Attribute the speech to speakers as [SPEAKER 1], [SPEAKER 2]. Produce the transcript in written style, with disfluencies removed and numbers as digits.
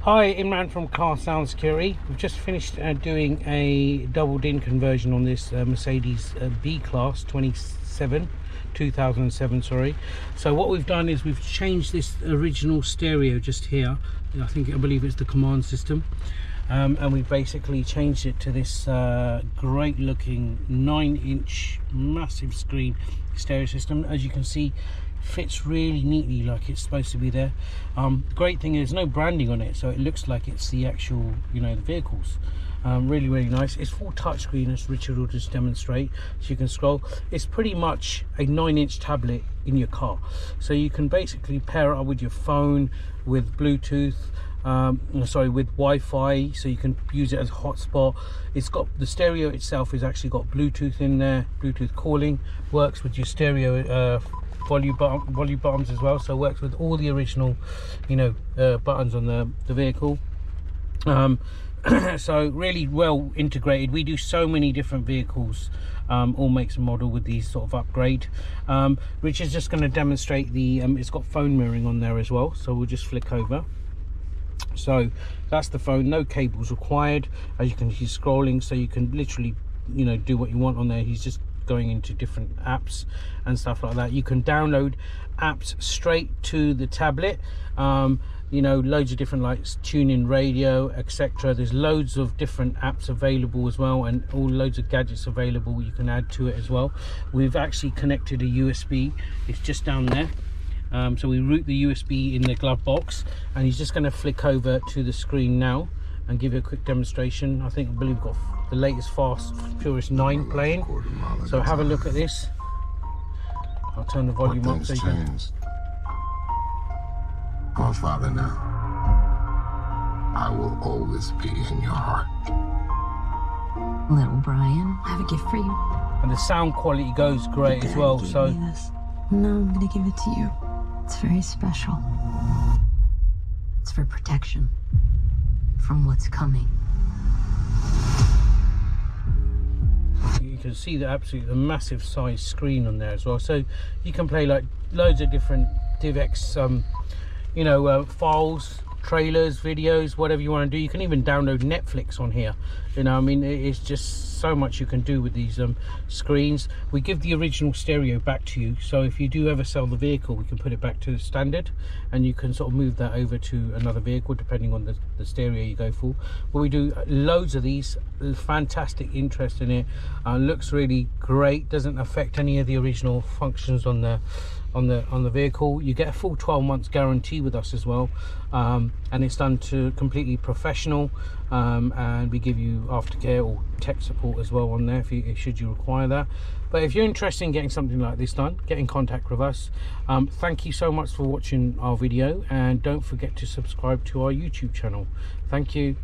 [SPEAKER 1] Hi, Imran from Car Sound Security. We've just finished doing a doubled-in conversion on this Mercedes B-Class 2007, sorry. So what we've done is we've changed this original stereo just here. I believe it's the command system. And we basically changed it to this great looking 9-inch massive screen stereo system. As you can see, fits really neatly like it's supposed to be there. The great thing is no branding on it, so it looks like it's the actual, the vehicles. Really nice. It's full touchscreen, as Richard will just demonstrate, so you can scroll. It's pretty much a 9-inch tablet in your car, so you can basically pair it up with your phone, with Bluetooth, with Wi-Fi, so you can use it as a hotspot. It's got the stereo itself is actually got Bluetooth in there. Bluetooth calling works with your stereo volume buttons as well, so it works with all the original buttons on the vehicle. So really well integrated. We do so many different vehicles, all makes and model, with these sort of upgrade. Richard's just going to demonstrate the it's got phone mirroring on there as well, so we'll just flick over. So that's the phone, no cables required. As you can see, scrolling, so you can literally do what you want on there. He's just going into different apps and stuff like that. You can download apps straight to the tablet. Loads of different, like tune-in radio, etc. There's loads of different apps available as well, and loads of gadgets available you can add to it as well. We've actually connected a USB. It's just down there. So we route the USB in the glove box, and he's just going to flick over to the screen now and give you a quick demonstration. I believe we've got the latest Fast Furious 9 playing, so have a look at this. I'll turn the volume up so you can...
[SPEAKER 2] I'm a father now. I will always be in your heart.
[SPEAKER 3] Little Brian, I have a gift for you.
[SPEAKER 1] And the sound quality goes great as well, so...
[SPEAKER 3] No, I'm gonna give it to you. It's very special. It's for protection from what's coming.
[SPEAKER 1] You can see the massive size screen on there as well, so you can play like loads of different DivX files, trailers, videos, whatever you want to do. You can even download Netflix on here. It's just so much you can do with these screens. We give the original stereo back to you, so if you do ever sell the vehicle, we can put it back to the standard, and you can sort of move that over to another vehicle depending on the stereo you go for. But we do loads of these. Fantastic interest in it. Looks really great. Doesn't affect any of the original functions on the vehicle. You get a full 12 months guarantee with us as well, and it's done to completely professional, and we give you aftercare or tech support as well on there should you require that. But if you're interested in getting something like this done, get in contact with us. Thank you so much for watching our video, and don't forget to subscribe to our YouTube channel. Thank you.